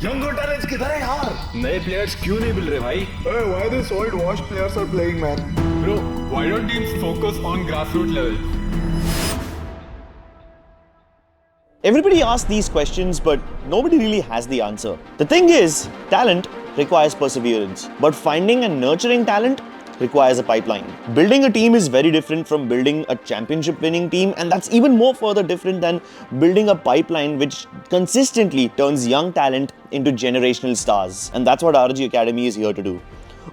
Younger talents किधर है यार? नए players क्यों नहीं मिल रहे भाई? Hey, why these old washed players are playing, man? Bro, why don't teams focus on grassroots level? Everybody asks these questions, but nobody really has the answer. The thing is, talent requires perseverance, but finding and nurturing talent requires a pipeline. Building a team is very different from building a championship winning team, and that's even more further different than building a pipeline which consistently turns young talent into generational stars. And that's what ROG Academy is here to do.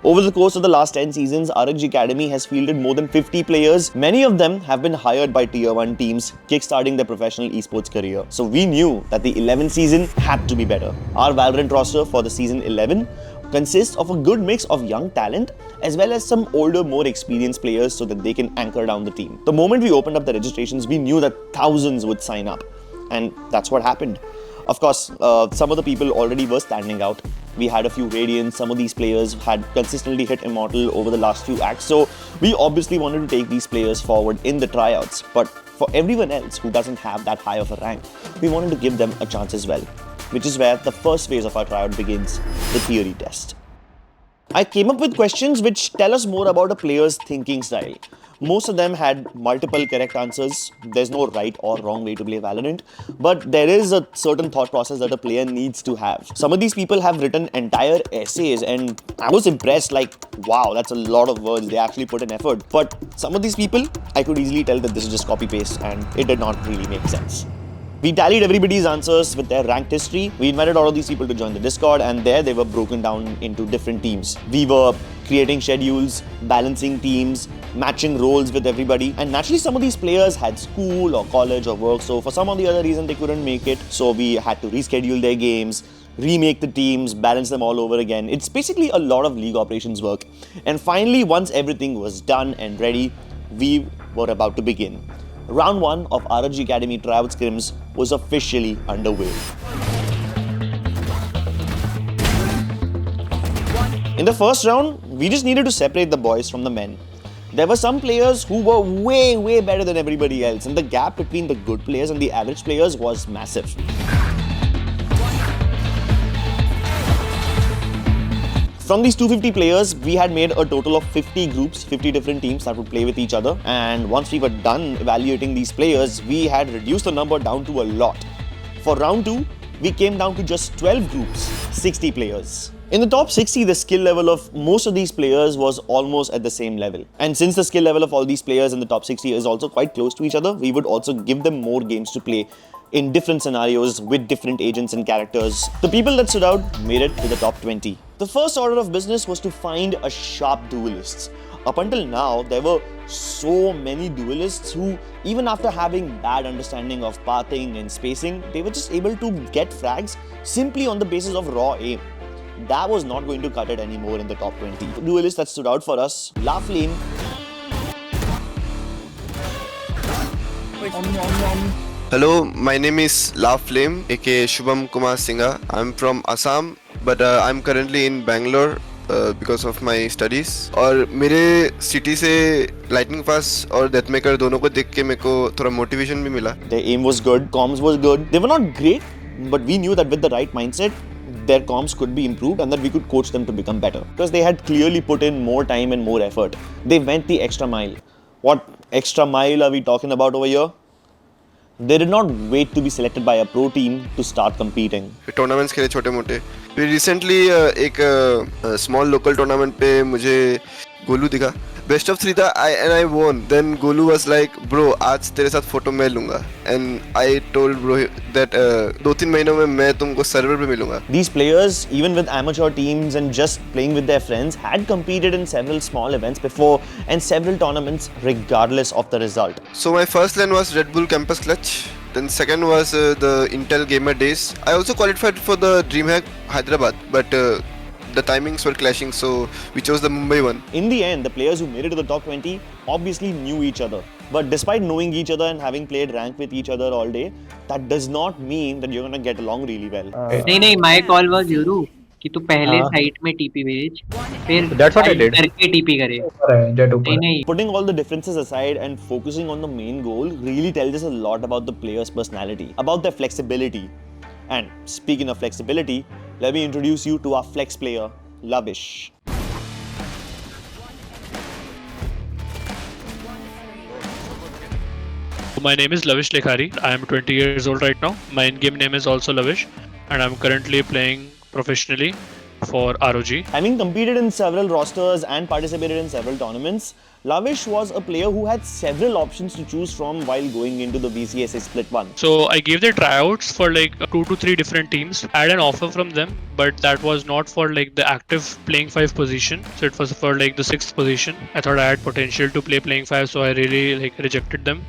Over the course of the last 10 seasons, ROG Academy has fielded more than 50 players. Many of them have been hired by Tier 1 teams, kickstarting their professional esports career. So we knew that the 11th season had to be better. Our Valorant roster for the season 11 consists of a good mix of young talent as well as some older, more experienced players so that they can anchor down the team. The moment we opened up the registrations, we knew that thousands would sign up. And that's what happened. Of course, some of the people already were standing out. We had a few Radiants, some of these players had consistently hit Immortal over the last few acts, so we obviously wanted to take these players forward in the tryouts. But for everyone else who doesn't have that high of a rank, we wanted to give them a chance as well, which is where the first phase of our tryout begins, the theory test. I came up with questions which tell us more about a player's thinking style. Most of them had multiple correct answers. There's no right or wrong way to play Valorant, but there is a certain thought process that a player needs to have. Some of these people have written entire essays, and I was impressed, like, wow, that's a lot of words. They actually put in effort. But some of these people, I could easily tell that this is just copy-paste, and it did not really make sense. We tallied everybody's answers with their ranked history. We invited all of these people to join the Discord, and there they were broken down into different teams. We were creating schedules, balancing teams, matching roles with everybody. And naturally, some of these players had school or college or work, so for some or the other reason, they couldn't make it. So we had to reschedule their games, remake the teams, balance them all over again. It's basically a lot of league operations work. And finally, once everything was done and ready, we were about to begin. Round 1 of ROG Academy tryout scrims was officially underway. In the first round, we just needed to separate the boys from the men. There were some players who were way better than everybody else, and the gap between the good players and the average players was massive. From these 250 players, we had made a total of 50 groups, 50 different teams that would play with each other. And once we were done evaluating these players, we had reduced the number down to a lot. For round 2, we came down to just 12 groups, 60 players. In the top 60, the skill level of most of these players was almost at the same level. And since the skill level of all these players in the top 60 is also quite close to each other, we would also give them more games to play in different scenarios with different agents and characters. The people that stood out made it to the top 20. The first order of business was to find a sharp dualists. Up until now, there were so many dualists who, even after having bad understanding of pathing and spacing, they were just able to get frags simply on the basis of raw aim. That was not going to cut it anymore in the top 20. The duelists that stood out for us, La Flame, Hello, my name is La Flame, aka Shubham Kumar Singha. I'm from Assam, but I'm currently in Bangalore because of my studies. और मेरे city से Lightning Fast और Deathmaker दोनों को देख के मेरे को थोड़ा motivation भी मिला. Their aim was good, comms was good. They were not great, but we knew that with the right mindset, their comms could be improved and that we could coach them to become better. Because they had clearly put in more time and more effort. They went the extra mile. What extra mile are we talking about over here? They did not wait to be selected by a pro team to start competing. Tournaments खेले छोटे मोटे. फिर recently एक small local tournament पे मुझे गोलू दिखा. Best of 3 था and I won. Then Golu was like, bro, आज तेरे साथ फोटो मैं लूँगा. And I told bro that 2-3 महीनों में मैं तुमको server पे मिलूँगा. These players, even with amateur teams and just playing with their friends, had competed in several small events before and several tournaments regardless of the result. So my first lane was Red Bull Campus Clutch. Then second was the Intel Gamer Days. I also qualified for the DreamHack Hyderabad, but the timings were clashing, so we chose the Mumbai one. In the end, the players who made it to the top 20 obviously knew each other. But despite knowing each other and having played rank with each other all day, that does not mean that you're going to get along really well. नहीं, my call was Yuru कि तू पहले site में TP भेज, फिर That's what I did. करके TP करे. नहीं. Putting all the differences aside and focusing on the main goal really tells us a lot about the player's personality, about their flexibility. And speaking of flexibility, let me introduce you to our flex player, Lavish. My name is Lavish Lekhari. I am 20 years old right now. My in-game name is also Lavish, and I'm currently playing professionally for ROG. Having competed in several rosters and participated in several tournaments, Lavish was a player who had several options to choose from while going into the VCSA Split 1. So I gave the tryouts for like 2 to 3 different teams. I had an offer from them, but that was not for like the active playing 5 position. So it was for like the 6th position. I thought I had potential to play playing 5, so I really like rejected them.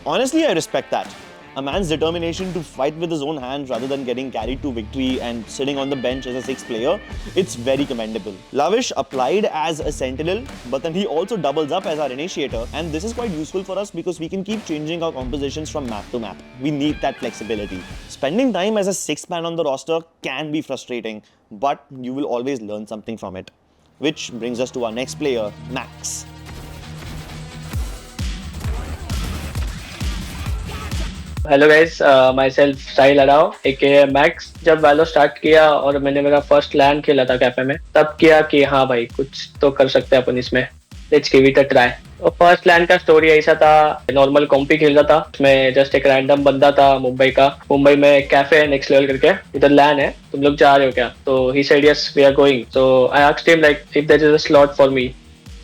Honestly, I respect that. A man's determination to fight with his own hands rather than getting carried to victory and sitting on the bench as a 6th player, it's very commendable. Lavish applied as a sentinel, but then he also doubles up as our initiator, and this is quite useful for us because we can keep changing our compositions from map to map. We need that flexibility. Spending time as a 6th man on the roster can be frustrating, but you will always learn something from it. Which brings us to our next player, Max. Hello guys, myself Sahil Arav aka max. जब वैलो start किया और मैंने मेरा first लैन खेला था cafe में, तब किया कि हाँ भाई कुछ तो कर सकते हैं अपन इसमें, let's give it a try. और फर्स्ट लैन का स्टोरी ऐसा था, नॉर्मल कॉम्पी खेल रहा था, उसमें जस्ट एक रैंडम बंदा था मुंबई में एक कैफे है नेक्स्ट लेवल करके, इधर लैन है, तुम लोग जा रहे हो क्या? तो he said yes we are going. So I asked him like if there is a slot for me,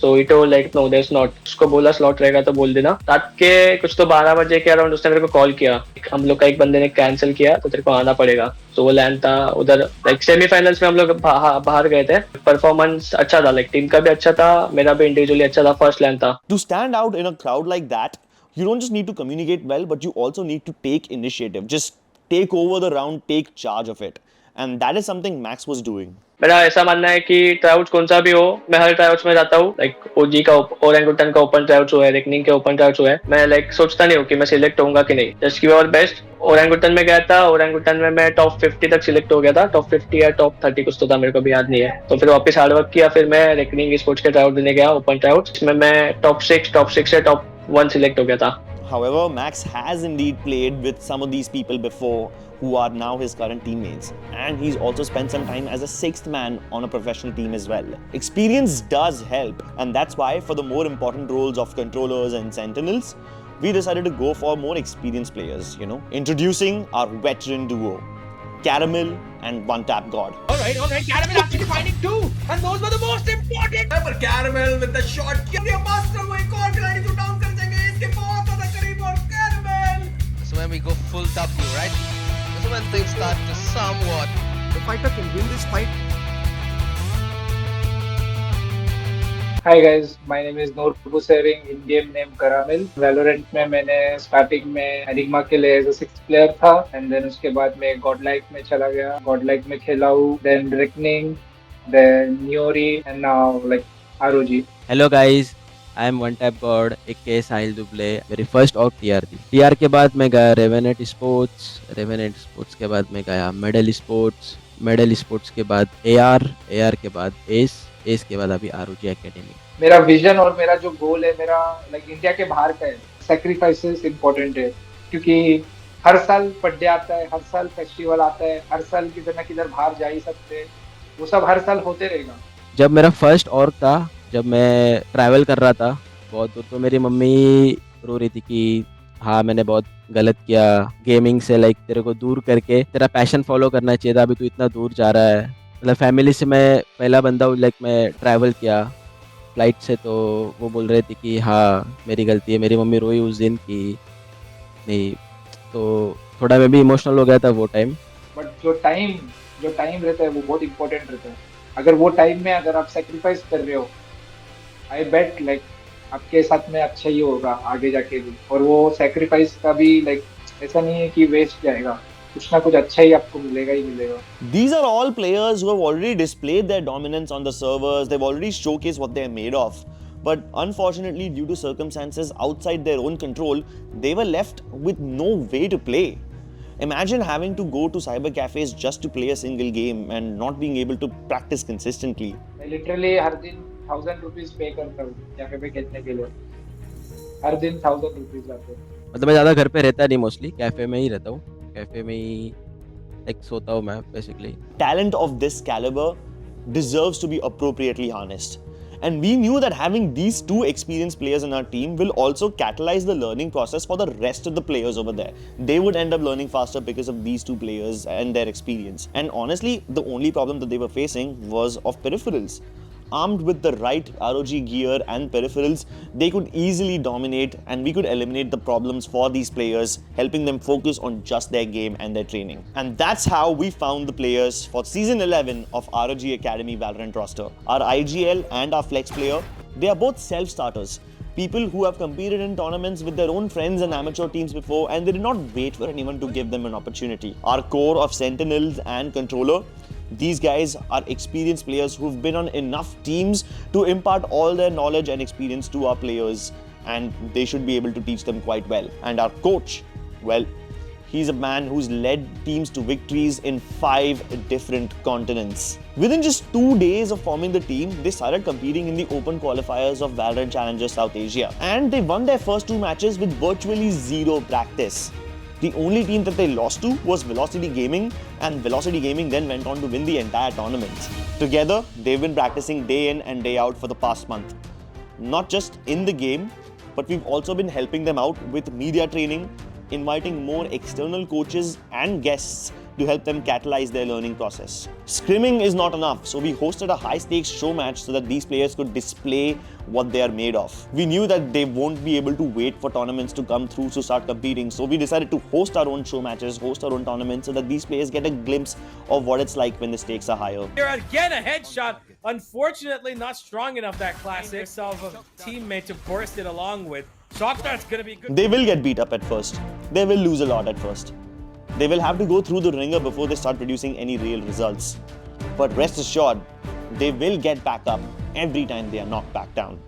so he told like no there's not। उसको बोला स्लॉट रहेगा तो बोल देना। रात के कुछ तो 12 बजे के अराउंड उसने मेरे को कॉल किया, हम लोग का एक बंदे ने कैंसिल किया तो तेरे को आना पड़ेगा। तो वो लैंड था उधर, लाइक सेमीफाइनल्स में हम लोग बाहर गए थे। परफॉर्मेंस अच्छा था, लाइक टीम का भी अच्छा था, मेरा भी इंडिविजुअली अच्छा था, फर्स्ट लैंड था। To stand out in a crowd like that, you don't just need to communicate well, but you also need to take initiative. Just take over the round, take charge of it. And that is something Max was doing. मेरा ऐसा मानना है कि trouts कौन सा भी हो, मैं हर ट्राउट्स में जाता हूँ। लाइक ओजी का ओरेंगुटन का ओपन ट्राउट्स हुआ है, रेकनिंग के ओपन ट्राउट्स हुआ है, मैं लाइक सोचता नहीं हूँ कि मैं सिलेक्ट होऊंगा कि नहीं, जस्ट गिव आवर बेस्ट। ओरेंगुटन में गया था, ओरेंगुटन में मैं टॉप 50 तक सिलेक्ट हो गया था, टॉप 50 या टॉप 30 कुछ तो था, मेरे को भी याद नहीं है। तो फिर वापस हार्डवर्क किया, फिर मैं रेकनिंग स्पोर्ट्स के ट्राउट देने गया, ओपन ट्राउट्स, इसमें मैं टॉप 6 से टॉप 1 सिलेक्ट हो गया था। However, Max has indeed played with some of these people before who are now his current teammates. And he's also spent some time as a 6th man on a professional team as well. Experience does help, and that's why for the more important roles of controllers and sentinels, we decided to go for more experienced players, you know. Introducing our veteran duo, Caramel and One Tap God. Alright, Caramel actually finding 2, and those were the most important. But Caramel with the shot, your master वो एक और खिलाड़ी को down कर देंगे, इसके बहुत ज़्यादा करीब और Caramel. So when we go full W, right? This is when things start to somewhat. The fighter can win this fight. Hi guys, my name is Noor Busering, in-game name Caramel। Valorant में मैंने starting में enigma के लिए as a 6th player था, and then उसके बाद मैं Godlike में चला गया, गॉडलाइक में खेला हूँ, देन रेकनिंग, देन न्योरी, and now like ROG। Hello guys, I am one tap God a Sahil Duble. मेरी फर्स्ट ऑफ टीआर थी। टीआर के बाद मैं गया रेवेनेट स्पोर्ट्स के बाद मैं गया मेडल स्पोर्ट्स के बाद AR के बाद एस के बाद अभी ROG एकेडमी। मेरा विजन और मेरा जो गोल है, मेरा लाइक इंडिया के बाहर का है। सैक्रिफाइसेस इम्पोर्टेंट है, क्योंकि हर साल बर्थडे आता है, हर साल फेस्टिवल आता है, हर साल किधर ना किधर बाहर जा ही सकते हैं, वो सब हर साल होते रहेगा। जब मेरा फर्स्ट ऑर्ग था, जब मैं ट्रैवल कर रहा था बहुत दूर, तो मेरी मम्मी रो रही थी कि हाँ मैंने बहुत गलत किया गेमिंग से, लाइक तेरे को दूर करके तेरा पैशन फॉलो करना चाहिए था, अभी तू इतना दूर जा रहा है। मतलब फैमिली से मैं पहला बंदा हूँ, लाइक मैं ट्रैवल किया फ्लाइट से, तो वो बोल रहे थे कि हाँ मेरी गलती है। मेरी मम्मी रोई उस दिन कि नहीं, तो थोड़ा मैं भी इमोशनल हो गया था वो टाइम। बट जो टाइम रहता है वो बहुत इंपॉर्टेंट रहता है। अगर वो टाइम में अगर आप सेक्रीफाइस कर रहे हो, आई बेट लाइक आपके साथ में अच्छा ही होगा आगे जाके भी, और वो सेक्रीफाइस का भी लाइक ऐसा नहीं है कि वेस्ट जाएगा, कुछ ना कुछ अच्छा ही आपको मिलेगा ही मिलेगा। These are all players who have already displayed their dominance on the servers. They've already showcased what they're made of. But unfortunately, due to circumstances outside their own control, they were left with no way to play. Imagine having to go to cyber cafes just to play a single game and not being able to practice consistently. मैं literally हर दिन 1000 rupees पे करता हूँ cafe पे खेलने के लिए, हर दिन 1000 रुपीज जाते हैं। मतलब मैं ज़्यादा घर पे रहता नहीं, मोस्टली कैफ़े में ही रहता हूँ। कैफ़े में ही लाइक सोता हूँ मैं basically. Talent of this caliber deserves to be appropriately harnessed. And we knew that having these two experienced players in our team will also catalyze the learning process for the rest of the players over there. They would end up learning faster because of these two players and their experience. And honestly, the only problem that they were facing was of peripherals. Armed with the right ROG gear and peripherals, they could easily dominate and we could eliminate the problems for these players, helping them focus on just their game and their training. And that's how we found the players for Season 11 of ROG Academy Valorant roster. Our IGL and our Flex player, they are both self-starters. People who have competed in tournaments with their own friends and amateur teams before, and they did not wait for anyone to give them an opportunity. Our core of Sentinels and Controller, these guys are experienced players who've been on enough teams to impart all their knowledge and experience to our players, and they should be able to teach them quite well. And our coach, well, he's a man who's led teams to victories in 5 different continents. Within just 2 days of forming the team, they started competing in the open qualifiers of Valorant Challenger South Asia, and they won their first 2 matches with virtually zero practice. The only team that they lost to was Velocity Gaming, and Velocity Gaming then went on to win the entire tournament. Together, they've been practicing day in and day out for the past month. Not just in the game, but we've also been helping them out with media training, inviting more external coaches and guests to help them catalyze their learning process. Scrimming is not enough, so we hosted a high-stakes show match so that these players could display what they are made of. We knew that they won't be able to wait for tournaments to come through to start competing, so we decided to host our own show matches, host our own tournaments, so that these players get a glimpse of what it's like when the stakes are higher. Here again, a headshot. Unfortunately, not strong enough, that classic. Of a teammate to burst it along with. Shockdart's gonna be good. They will get beat up at first. They will lose a lot at first. They will have to go through the ringer before they start producing any real results. But rest assured, they will get back up every time they are knocked back down.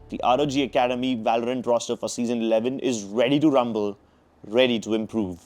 The ROG Academy Valorant roster for Season 11 is ready to rumble, ready to improve.